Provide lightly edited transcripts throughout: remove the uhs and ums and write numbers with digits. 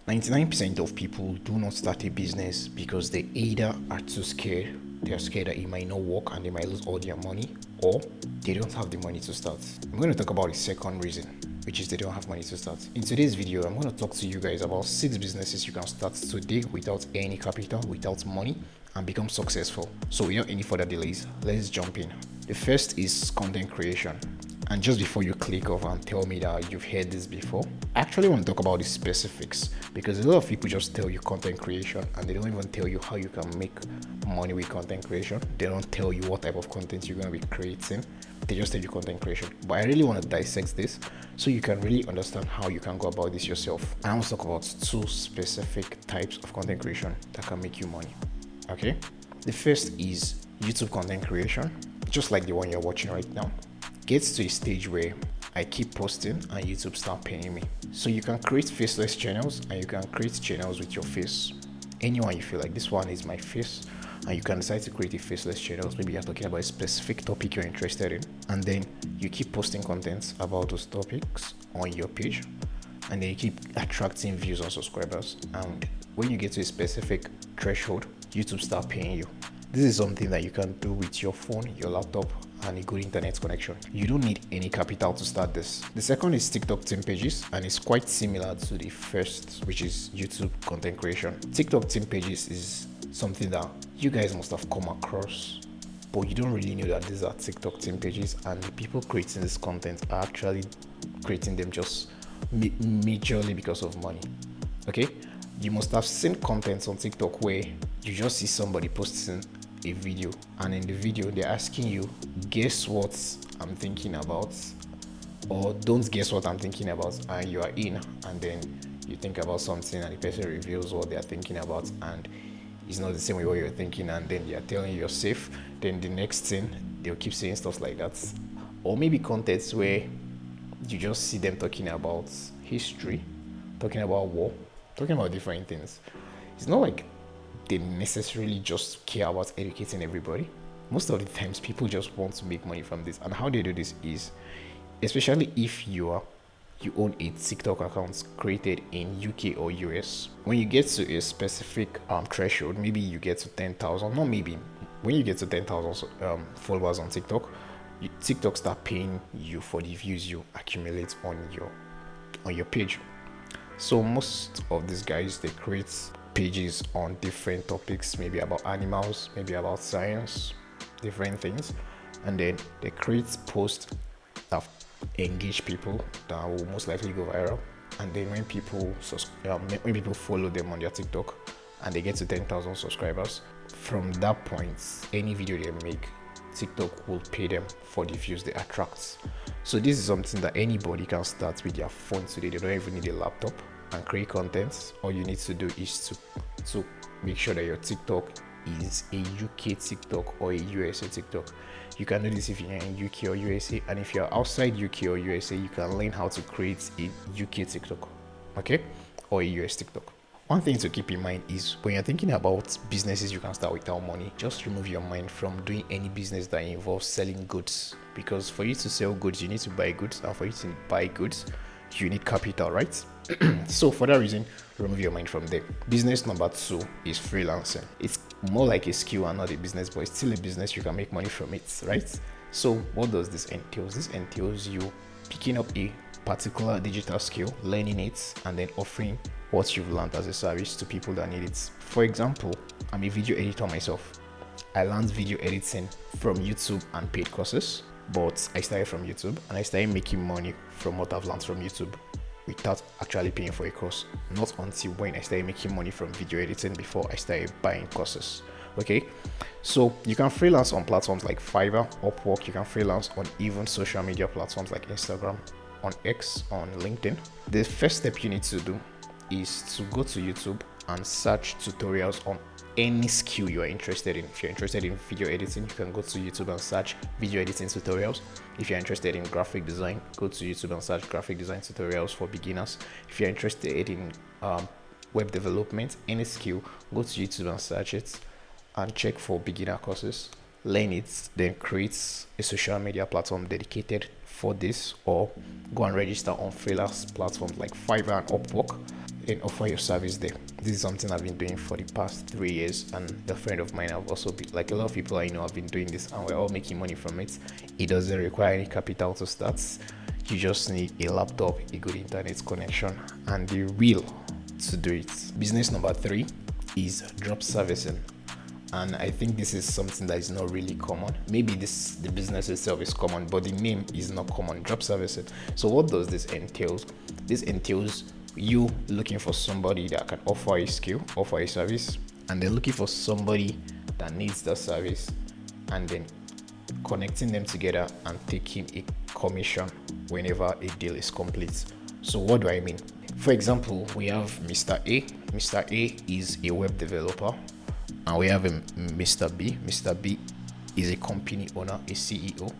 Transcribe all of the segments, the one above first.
99% of people do not start a business because they either are too scared, they are scared that it might not work and they might lose all their money, or they don't have the money to start. I'm going to talk about the second reason, which is they don't have money to start. In today's video, I'm going to talk to you guys about 6 businesses you can start today without any capital, without money, and become successful. So without any further delays, let's jump in. The first is content creation. And just before you click off and tell me that you've heard this before, I actually want to talk about the specifics, because a lot of people just tell you content creation and they don't even tell you how you can make money with content creation. They don't tell you what type of content you're going to be creating. They just tell you content creation. But I really want to dissect this so you can really understand how you can go about this yourself. And I want to talk about 2 specific types of content creation that can make you money. Okay? The first is YouTube content creation, just like the one you're watching right now. Gets to a stage where I keep posting and YouTube start paying me. So you can create faceless channels and you can create channels with your face. Anyone you feel like this one is my face, and you can decide to create a faceless channels. Maybe you're talking about a specific topic you're interested in, and then you keep posting content about those topics on your page, and then you keep attracting views or subscribers. And when you get to a specific threshold, YouTube start paying you. This is something that you can do with your phone, your laptop, and a good internet connection. You don't need any capital to start this. The second is TikTok theme pages, and it's quite similar to the first, which is YouTube content creation. TikTok theme pages is something that you guys must have come across, but you don't really know that these are TikTok theme pages, and the people creating this content are actually creating them just majorly because of money. Okay? You must have seen content on TikTok where you just see somebody posting a video, and in the video they're asking you, guess what I'm thinking about, or don't guess what I'm thinking about, and you are in, and then you think about something and the person reveals what they're thinking about and it's not the same way what you're thinking, and then they're telling you you're safe. Then the next thing they'll keep saying stuff like that. Or maybe contents where you just see them talking about history, talking about war, talking about different things. It's not like they necessarily just care about educating everybody. Most of the times people just want to make money from this, and how they do this is, especially if you own a TikTok account created in UK or US, when you get to a specific threshold, maybe you get to 10,000, not maybe, when you get to 10,000 followers on TikTok, TikTok start paying you for the views you accumulate on your page. So most of these guys, they create pages on different topics, maybe about animals, maybe about science, different things, and then they create posts that engage people that will most likely go viral. And then when people follow them on their TikTok and they get to 10,000 subscribers, from that point, any video they make, TikTok will pay them for the views they attract. So this is something that anybody can start with their phone today. They don't even need a laptop and create content. All you need to do is to make sure that your TikTok is a UK TikTok or a USA TikTok. You can do this if you're in UK or USA, and if you're outside UK or USA, you can learn how to create a UK TikTok, okay, or a US TikTok. One thing to keep in mind is when you're thinking about businesses you can start without money, just remove your mind from doing any business that involves selling goods, because for you to sell goods, you need to buy goods, and for you to buy goods, you need capital, right? So for that reason, remove your mind from there. Business number 2 is freelancing. It's more like a skill and not a business, but it's still a business. You can make money from it, right? So what does this entail? This entails you picking up a particular digital skill, learning it, and then offering what you've learned as a service to people that need it. For example, I'm a video editor myself. I learned video editing from YouTube and paid courses, but I started from YouTube and I started making money from what I've learned from YouTube without actually paying for a course. Not until when I started making money from video editing before I started buying courses. Okay, so you can freelance on platforms like Fiverr, Upwork. You can freelance on even social media platforms like Instagram, on X, on LinkedIn. The first step you need to do is to go to YouTube and search tutorials on any skill you are interested in. If you're interested in video editing, you can go to YouTube and search video editing tutorials. If you're interested in graphic design, go to YouTube and search graphic design tutorials for beginners. If you're interested in web development, any skill, go to YouTube and search it and check for beginner courses. Learn it, then create a social media platform dedicated for this, or go and register on freelance platforms like Fiverr and Upwork. then offer your service there. This is something I've been doing for the past 3 years, and a friend of mine have also been, like a lot of people I know have been doing this, and we're all making money from it. It doesn't require any capital to start. You just need a laptop, a good internet connection, and the will to do it. Business number 3 is drop servicing. And I think this is something that is not really common. Maybe the business itself is common, but the name is not common. Drop servicing. So what does this entail? This entails you looking for somebody that can offer a skill, offer a service, and then looking for somebody that needs that service, and then connecting them together and taking a commission whenever a deal is complete. So what do I mean? For example, we have Mr. A. Mr. A is a web developer, and we have Mr. B. Mr. B is a company owner, a CEO,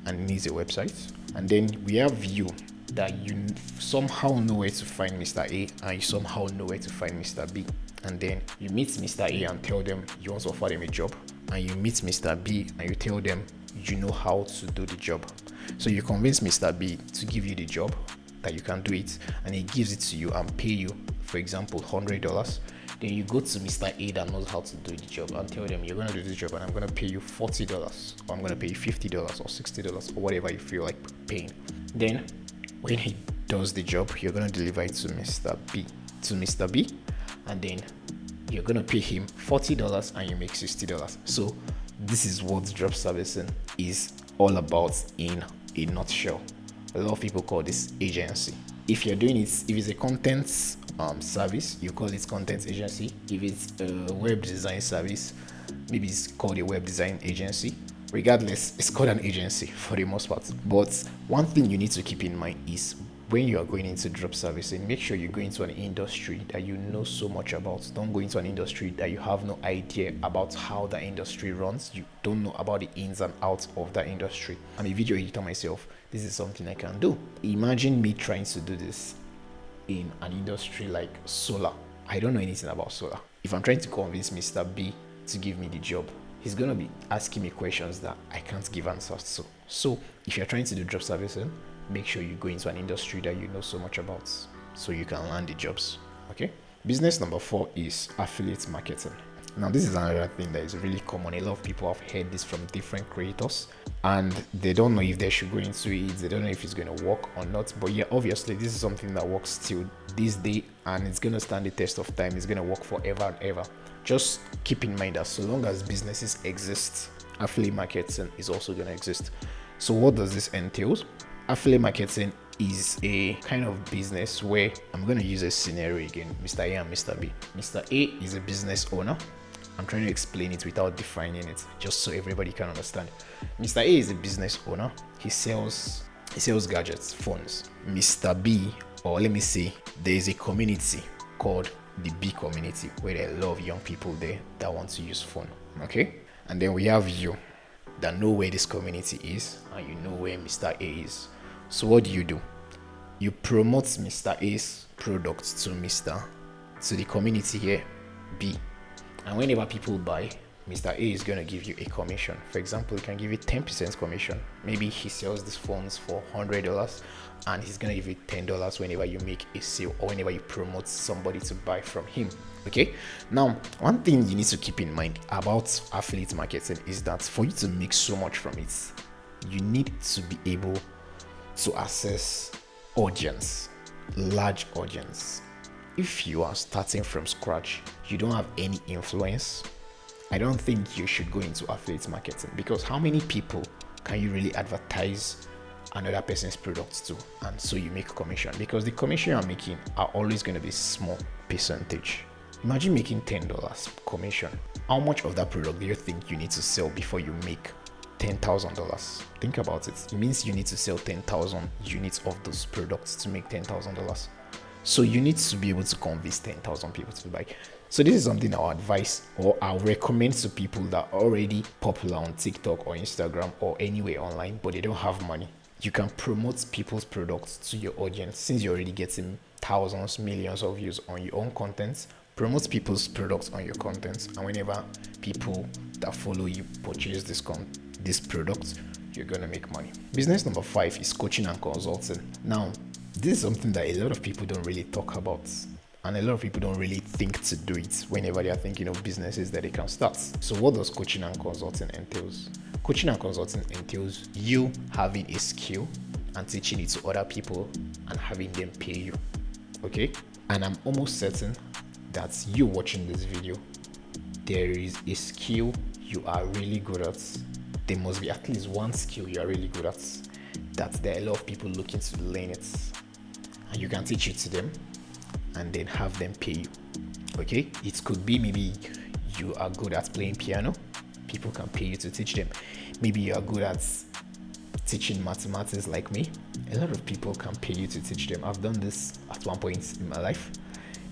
and needs a website. And then we have you, that you somehow know where to find Mr. A, and you somehow know where to find Mr. B. And then you meet Mr. A and tell them you want to offer them a job, and you meet Mr. B and you tell them you know how to do the job. So you convince Mr. B to give you the job, that you can do it, and he gives it to you and pay you, for example, $100. Then you go to Mr. A that knows how to do the job and tell them you're going to do this job and I'm going to pay you $40, or I'm going to pay you $50 or $60 or whatever you feel like paying. Then when he does the job, you're going to deliver it to Mr. B, and then you're going to pay him $40 and you make $60. So this is what drop servicing is all about in a nutshell. A lot of people call this agency. If you're doing it, if it's a content service, you call it content agency. If it's a web design service, maybe it's called a web design agency. Regardless, it's called an agency for the most part. But one thing you need to keep in mind is when you are going into drop servicing, make sure you go into an industry that you know so much about. Don't go into an industry that you have no idea about how the industry runs. You don't know about the ins and outs of that industry. I'm a video editor myself. This is something I can do. Imagine me trying to do this in an industry like solar. I don't know anything about solar. If I'm trying to convince Mr. B to give me the job, he's going to be asking me questions that I can't give answers to. So if you're trying to do drop servicing, make sure you go into an industry that you know so much about so you can land the jobs. Okay. Business number 4 is affiliate marketing. Now, this is another thing that is really common. A lot of people have heard this from different creators and they don't know if they should go into it. They don't know if it's going to work or not. But yeah, obviously, this is something that works till this day and it's going to stand the test of time. It's going to work forever and ever. Just keep in mind that so long as businesses exist, affiliate marketing is also going to exist. So what does this entail? Affiliate marketing is a kind of business where I'm going to use a scenario again, Mr. A and Mr. B. Mr. A is a business owner. I'm trying to explain it without defining it, just so everybody can understand. Mr. A is a business owner. He sells gadgets, phones. Mr. B, or let me say, there is a community called the B community where there are a lot of young people there that want to use phone. Okay? And then we have you that know where this community is and you know where Mr. A is. So what do? You promote Mr. A's products to the community here, B. And whenever people buy, Mr. A is going to give you a commission. For example, he can give you 10% commission. Maybe he sells these phones for $100 and he's going to give you $10 whenever you make a sale or whenever you promote somebody to buy from him. Okay. Now, one thing you need to keep in mind about affiliate marketing is that for you to make so much from it, you need to be able to access audience, large audience. If you are starting from scratch, you don't have any influence, I don't think you should go into affiliate marketing, because how many people can you really advertise another person's products to, and so you make a commission? Because the commission you're making are always going to be small percentage. Imagine making $10 commission. How much of that product do you think you need to sell before you make $10,000? Think about it. It means you need to sell 10,000 units of those products to make $10,000. So you need to be able to convince 10,000 people to buy. So this is something I'll advise or I'll recommend to people that are already popular on TikTok or Instagram or anywhere online, but they don't have money. You can promote people's products to your audience. Since you're already getting thousands, millions of views on your own content, promote people's products on your content. And whenever people that follow you purchase this product, you're going to make money. Business number 5 is coaching and consulting. Now, this is something that a lot of people don't really talk about. And a lot of people don't really think to do it whenever they are thinking of businesses that they can start. So what does coaching and consulting entails? Coaching and consulting entails you having a skill and teaching it to other people and having them pay you. Okay? And I'm almost certain that you watching this video, there is a skill you are really good at. There must be at least one skill you are really good at, that there are a lot of people looking to learn it, and you can teach it to them and then have them pay you. Okay, it could be maybe you are good at playing piano, people can pay you to teach them. Maybe you are good at teaching mathematics like me, a lot of people can pay you to teach them. I've done this at one point in my life.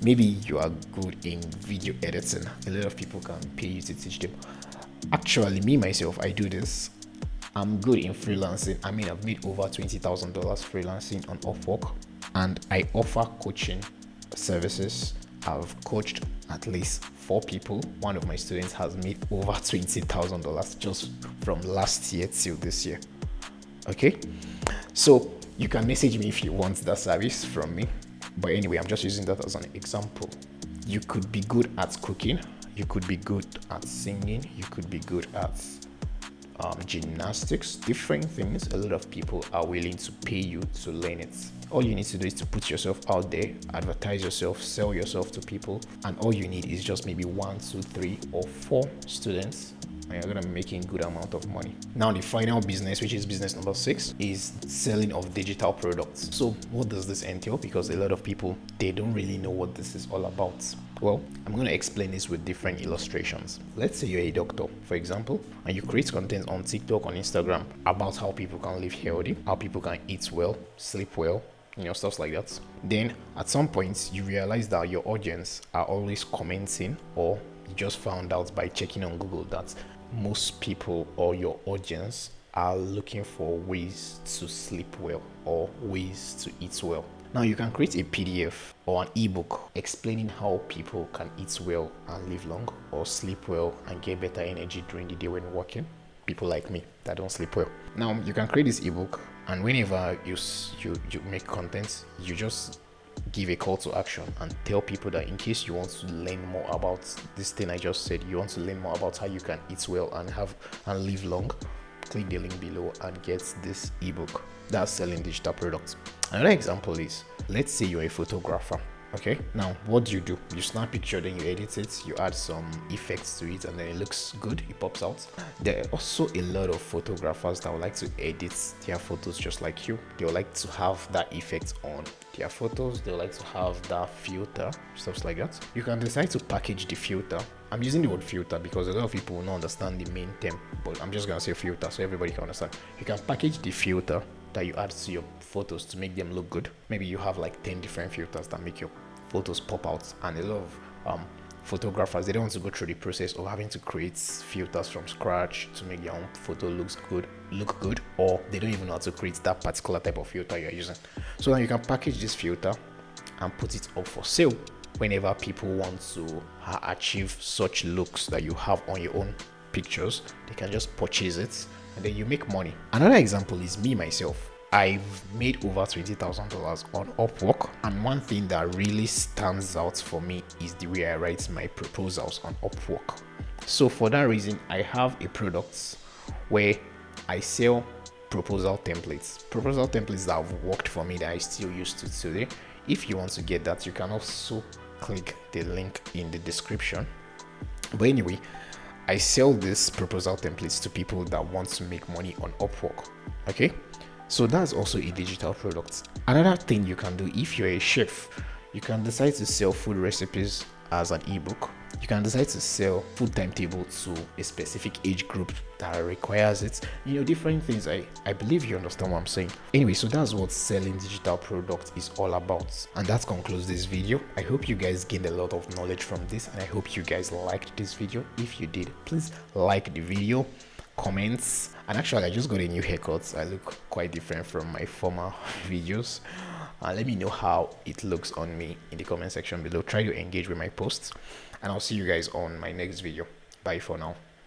Maybe you are good in video editing, a lot of people can pay you to teach them. Actually, me myself, I do this. I'm good in freelancing. I mean, I've made over $20,000 freelancing on Upwork, and I offer coaching services. I've coached at least 4 people. One of my students has made over $20,000 just from last year till this year. Okay, so you can message me if you want that service from me. But anyway, I'm just using that as an example. You could be good at cooking, you could be good at singing, you could be good at gymnastics, different things. A lot of people are willing to pay you to learn it. All you need to do is to put yourself out there, advertise yourself, sell yourself to people, and all you need is just maybe 1, 2, 3, or 4 students, and you're gonna be making a good amount of money. Now the final business, which is business number 6, is selling of digital products. So what does this entail? Because a lot of people, they don't really know what this is all about. Well, I'm going to explain this with different illustrations. Let's say you're a doctor, for example, and you create content on TikTok, on Instagram about how people can live healthy, how people can eat well, sleep well, stuff like that. Then at some point you realize that your audience are always commenting, or you just found out by checking on Google that most people or your audience are looking for ways to sleep well or ways to eat well. Now you can create a PDF or an ebook explaining how people can eat well and live long, or sleep well and get better energy during the day when working. People like me that don't sleep well. Now you can create this ebook, and whenever you make content, you just give a call to action and tell people that in case you want to learn more about this thing I just said, you want to learn more about how you can eat well and live long, click the link below and get this ebook. That's selling digital products. Another example is, let's say you're a photographer. Okay, now what do? You snap a picture, then you edit it, you add some effects to it, and then it looks good, it pops out. There are also a lot of photographers that would like to edit their photos just like you. They would like to have that effect on their photos, they would like to have that filter, stuff like that. You can decide to package the filter. I'm using the word filter because a lot of people will not understand the main term, but I'm just gonna say filter so everybody can understand. You can package the filter that you add to your photos to make them look good. Maybe you have like 10 different filters that make your photos pop out, and a lot of photographers, they don't want to go through the process of having to create filters from scratch to make their own photo look good, or they don't even know how to create that particular type of filter you're using. So now you can package this filter and put it up for sale. Whenever people want to achieve such looks that you have on your own pictures, they can just purchase it and then you make money. Another example is me myself. I've made over $20,000 on Upwork, and one thing that really stands out for me is the way I write my proposals on Upwork. So for that reason, I have a product where I sell proposal templates that have worked for me that I still use to today. If you want to get that, you can also click the link in the description. But anyway, I sell these proposal templates to people that want to make money on Upwork. Okay, so that's also a digital product. Another thing you can do, if you're a chef, you can decide to sell food recipes as an ebook. You can decide to sell food timetable to a specific age group that requires it. Different things. I believe you understand what I'm saying. Anyway, so that's what selling digital products is all about. And that concludes this video. I hope you guys gained a lot of knowledge from this, and I hope you guys liked this video. If you did, please like the video, comments, and actually I just got a new haircut. I look quite different from my former videos. Let me know how it looks on me in the comment section below. Try to engage with my posts, and I'll see you guys on my next video. Bye for now.